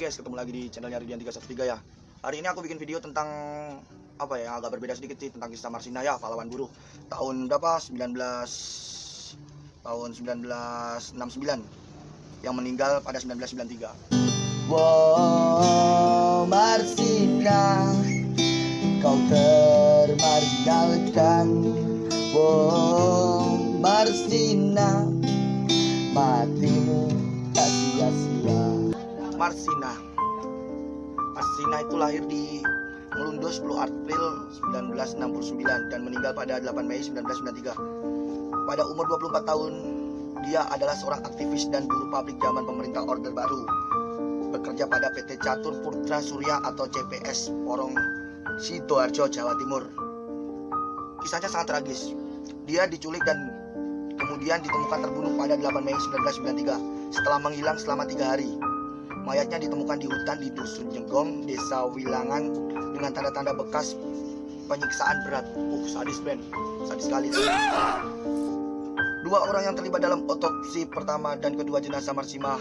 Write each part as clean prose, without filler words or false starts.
guys, ketemu lagi di channelnya Ridian 313 ya. Hari ini aku bikin video tentang apa ya, agak berbeda sedikit sih, tentang kisah Marsinah ya, pahlawan buruh tahun berapa? 1969 yang meninggal pada 1993. Wow, Marsinah, kau termarginalkan. Wow, Marsinah, matimu tak sia-sia. Marsinah itu lahir di Melundo 10 April 1969 dan meninggal pada 8 Mei 1993. Pada umur 24 tahun, dia adalah seorang aktivis dan buruh pabrik zaman pemerintah Orde Baru. Bekerja pada PT Catur Putra Surya atau CPS Porong Sidoarjo, Jawa Timur. Kisahnya sangat tragis. Dia diculik dan kemudian ditemukan terbunuh pada 8 Mei 1993 setelah menghilang selama 3 hari. Mayatnya ditemukan di hutan di Dusun Jenggong, Desa Wilangan dengan tanda-tanda bekas penyiksaan berat. Sadis sekali. Dua orang yang terlibat dalam otopsi pertama dan kedua jenazah Marsinah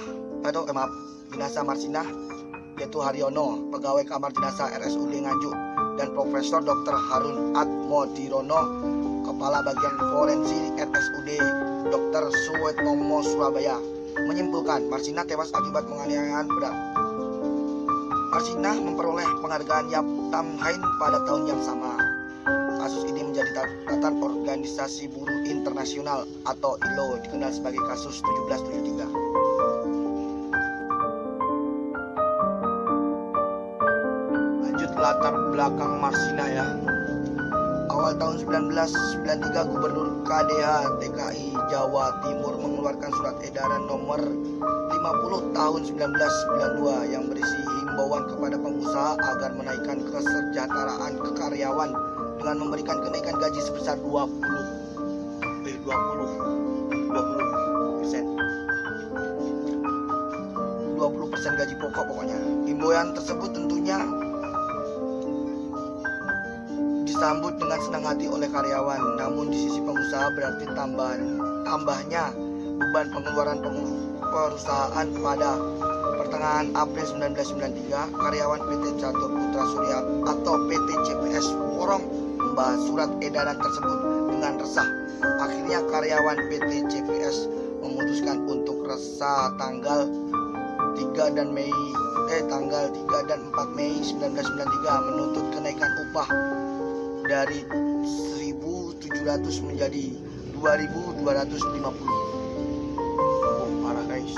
yaitu Haryono, pegawai kamar jenazah RSUD Nganjuk, dan Profesor Dr. Harun Atmodirono, kepala bagian forensik RSUD Dr. Suwetomo Surabaya, menyimpulkan Marsinah tewas akibat penganiayaan berat. Marsinah memperoleh penghargaan Yaptam Hain pada tahun yang sama. Kasus ini menjadi catatan Organisasi Buruh Internasional atau ILO, dikenal sebagai kasus 1773. Lanjut latar belakang Marsinah ya. Awal tahun 1993, Gubernur KDH TKI Jawa Timur mengeluarkan surat edaran nomor 50 tahun 1992 yang berisi himbauan kepada pengusaha agar menaikkan kesejahteraan karyawan dengan memberikan kenaikan gaji sebesar 20% gaji pokok pokoknya. Himbauan tersebut tentunya disambut dengan senang hati oleh karyawan, namun di sisi pengusaha berarti tambahnya beban pengeluaran perusahaan. Pada pertengahan April 1993, karyawan PT Catur Putra Surya atau PT CPS Porong membahas surat edaran tersebut dengan resah. Akhirnya karyawan PT CPS memutuskan untuk resah tanggal 3 dan 4 Mei 1993 menuntut kenaikan upah dari 1.700 menjadi 2.250. Parah guys.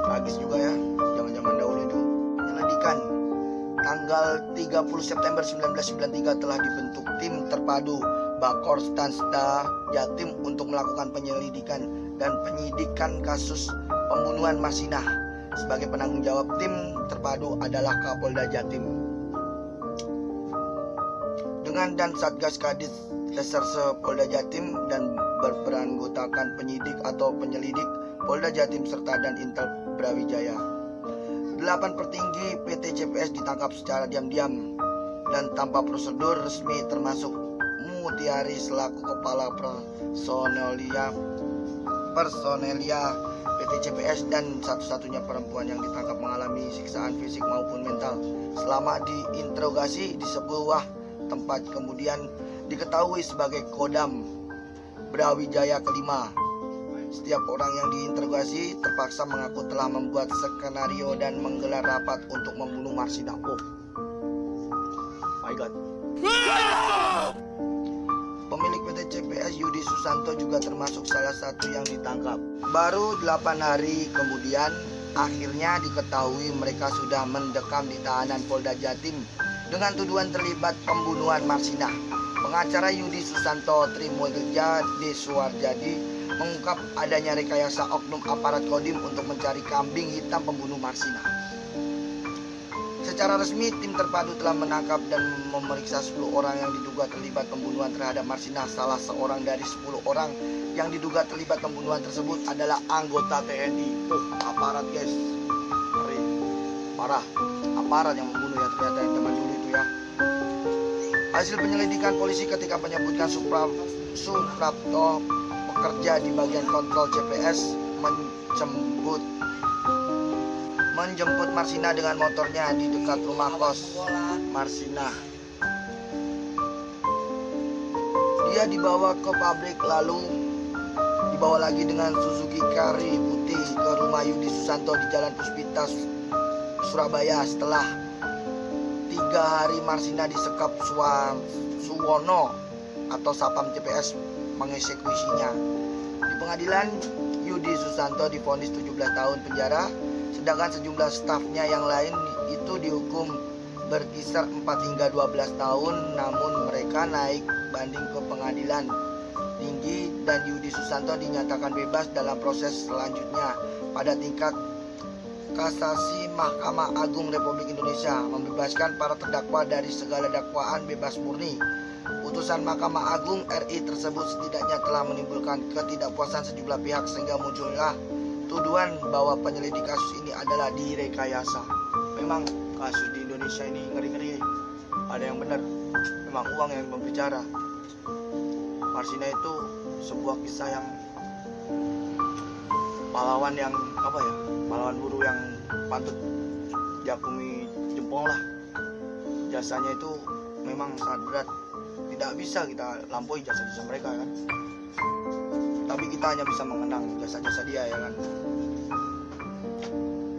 Tragis juga ya, zaman-zaman dahulu itu. Penyelidikan tanggal 30 September 1993 telah dibentuk tim terpadu Bakor Stansta Jatim untuk melakukan penyelidikan dan penyidikan kasus pembunuhan Marsinah. Sebagai penanggung jawab tim terpadu adalah Kapolda Jatim dan Satgas Kadis Reserse Polda Jatim, dan berperanggotakan penyidik atau penyelidik Polda Jatim serta dan Intel Brawijaya. 8 petinggi PT CPS ditangkap secara diam-diam dan tanpa prosedur resmi, termasuk Mutiari selaku kepala personelia PT CPS dan satu-satunya perempuan yang ditangkap mengalami siksaan fisik maupun mental selama diinterogasi di sebuah tempat kemudian diketahui sebagai Kodam Brawijaya kelima. Setiap orang yang diinterogasi terpaksa mengaku telah membuat skenario dan menggelar rapat untuk membunuh Marsinah. My God. Pemilik PT CPS Yudi Susanto juga termasuk salah satu yang ditangkap. Baru 8 hari kemudian akhirnya diketahui mereka sudah mendekam di tahanan Polda Jatim dengan tuduhan terlibat pembunuhan Marsinah. Pengacara Yudi Susanto Trimulya Deswarjadi mengungkap adanya rekayasa oknum aparat Kodim untuk mencari kambing hitam pembunuh Marsinah. Secara resmi, tim terpadu telah menangkap dan memeriksa 10 orang yang diduga terlibat pembunuhan terhadap Marsinah. Salah seorang dari 10 orang yang diduga terlibat pembunuhan tersebut adalah anggota TNI. Aparat guys, parah. Aparat yang membunuh ya, ternyata yang zaman dulu itu ya. Hasil penyelidikan polisi ketika menyebutkan Suprapto, pekerja di bagian kontrol CPS, menjemput Marsina dengan motornya di dekat rumah kos Marsina. Dia dibawa ke pabrik lalu dibawa lagi dengan Suzuki Carry putih ke rumah Yudi Susanto di Jalan Puspita, Surabaya. Setelah 3 hari Marsina disekap Suwono atau Sapam CPS mengeksekusinya. Di pengadilan, Yudi Susanto divonis 17 tahun penjara, sedangkan sejumlah stafnya yang lain itu dihukum berkisar 4 hingga 12 tahun, namun mereka naik banding ke pengadilan tinggi dan Yudi Susanto dinyatakan bebas dalam proses selanjutnya pada tingkat kasasi Mahkamah Agung Republik Indonesia, membebaskan para terdakwa dari segala dakwaan bebas murni. Putusan Mahkamah Agung RI tersebut setidaknya telah menimbulkan ketidakpuasan sejumlah pihak sehingga muncullah tuduhan bahwa penyelidik kasus ini adalah direkayasa. Memang kasus di Indonesia ini ngeri-ngeri. Ada yang benar, memang uang yang berbicara. Marsina itu sebuah kisah yang pahlawan yang pahlawan buruh yang patut diakumi jempol lah. Jasanya itu memang sangat berat, tidak bisa kita lampaui jasa-jasa mereka kan. Tapi kita hanya bisa mengenang jasa-jasa dia ya kan.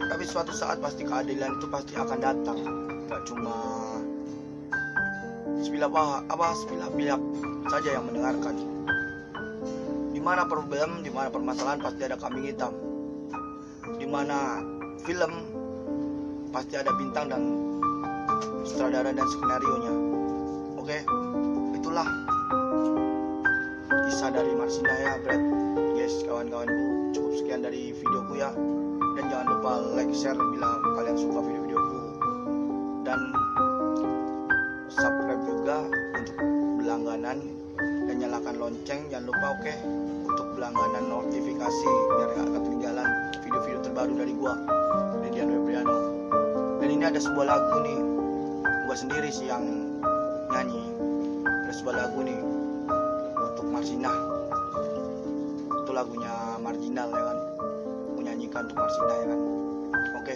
Tapi suatu saat pasti keadilan itu pasti akan datang. Gak cuma sebilah pihak saja yang mendengarkan. Di mana problem, di mana permasalahan pasti ada kambing hitam. Di mana film pasti ada bintang dan sutradara dan skenario-nya. Oke, itulah kisah dari Marsina ya, Brad. Yes, kawan-kawanku, cukup sekian dari videoku ya. Dan jangan lupa like, share bila kalian suka video-videoku. Dan subscribe juga untuk berlangganan dan nyalakan lonceng. Jangan lupa untuk berlangganan notifikasi biar gak ketinggalan video-video terbaru dari gua, Dedian Webriano. Dan ini ada sebuah lagu nih, gua sendiri sih yang nyanyi. Ada sebuah lagu nih untuk Marsina. Itu lagunya Marginal ya kan, aku nyanyikan untuk Marsina ya kan. Oke,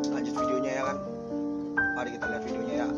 lanjut videonya ya kan. Mari kita lihat videonya ya.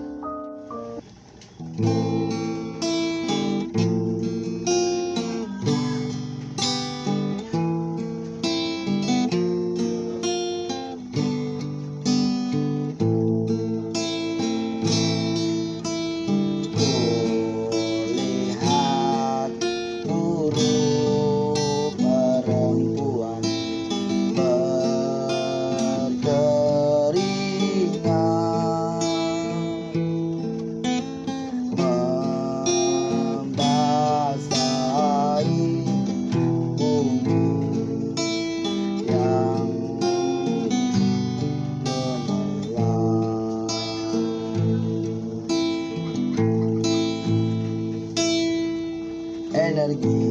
Energi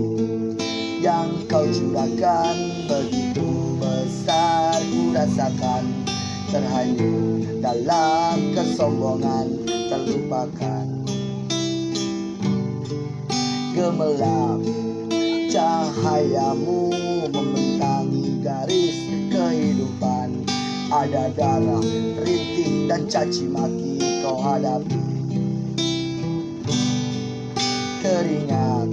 yang kau curahkan begitu besar, ku rasakan terhanyut dalam kesombongan, terlupakan. Gemerlap cahayamu membentang garis kehidupan, ada darah, rintik dan caci maki kau hadapi. Keringat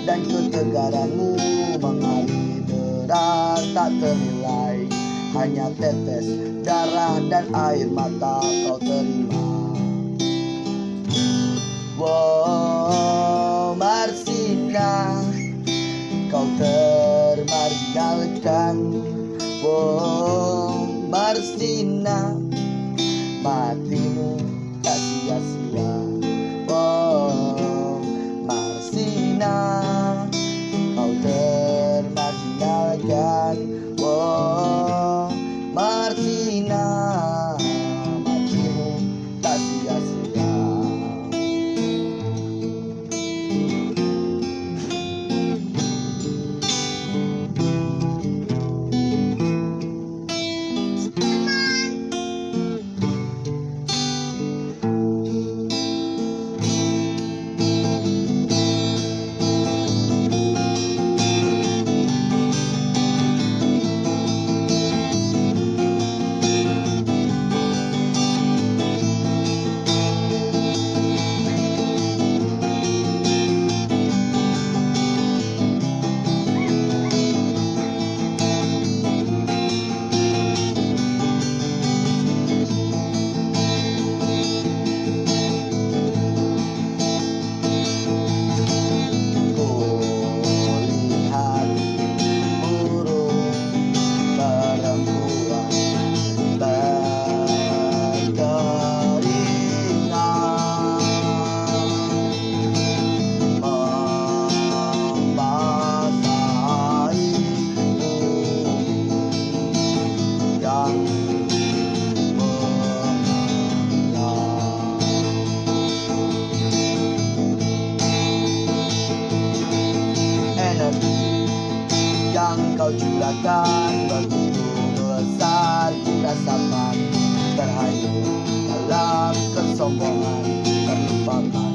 dan ketegaranmu mengalir deras tak ternilai, hanya tetes darah dan air mata kau terima. Wow, Marsina, kau termarginalkan. Wow, Marsina, matimu tak sia-sia. Wow, Marsina, kau termarginalkan. Wow, Marsina, matimu tak sia-sia. kau curahkan begitu besar, ku rasakan terhanyut dalam kesombongan, terlupakan.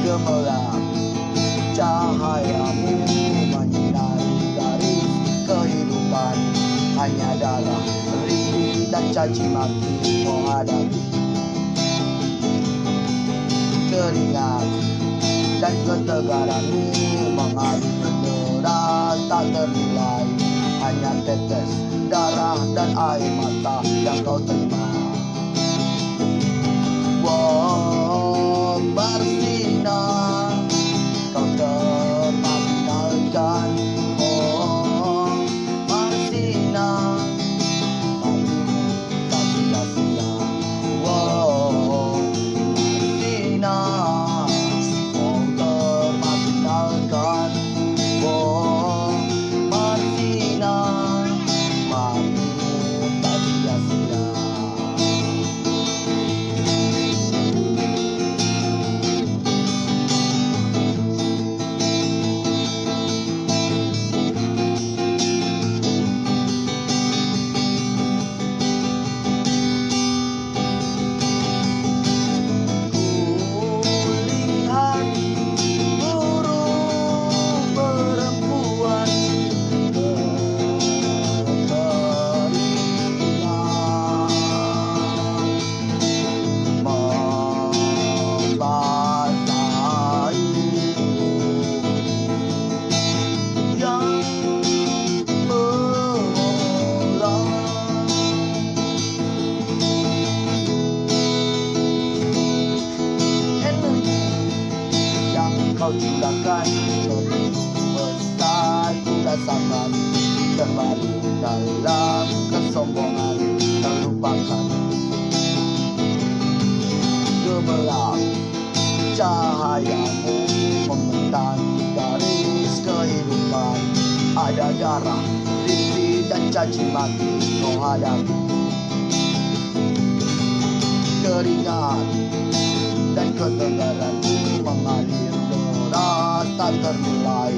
Gemerlap cahayamu menyinari garis kehidupan, hanya darah, rindu dan caci maki menghadapi keringat dan ketegaranmu mengalir deras tak ternilai, hanya tetes darah dan air mata yang kau terima. Wow, bersinar kau termaksimalkan. Oh, bersinar matimu tak sia-sia. Wow, bersinar kau termaksimalkan. Oh, bersinar matimu tak sia-sia. Kulihat burung perempuan berkeringat membasahi yang mengolah energi yang kau curahkan begitu besar, ku rasakan terbaru dalam kesombongan, terlupakan. Gemerlap cahayamu membentang garis kehidupan, ada darah, rindu dan caci maki kau hadapi keringat dan ketegaranmu mengalir deras tak ternilai,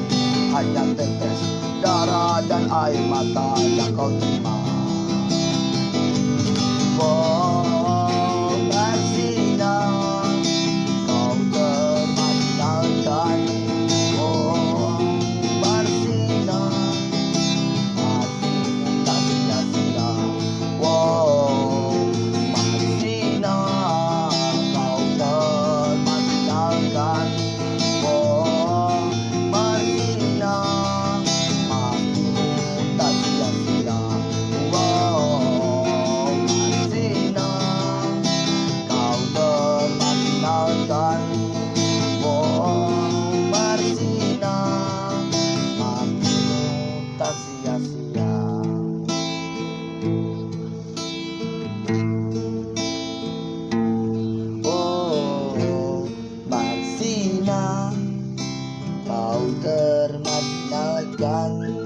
hanya tetes darah dan air mata yang kau terima. Oh, bersinar kau termaksimalkan. Oh, bersinar matimu tak sia-sia. Wow, bersinar kau termaksimalkan. Oh, bersinar matimu tak sia-sia. Wow, bersinar kau termaksimalkan. Oh, bersinar matimu tak sia-sia. Oh, bersinar kau termaksimalkan.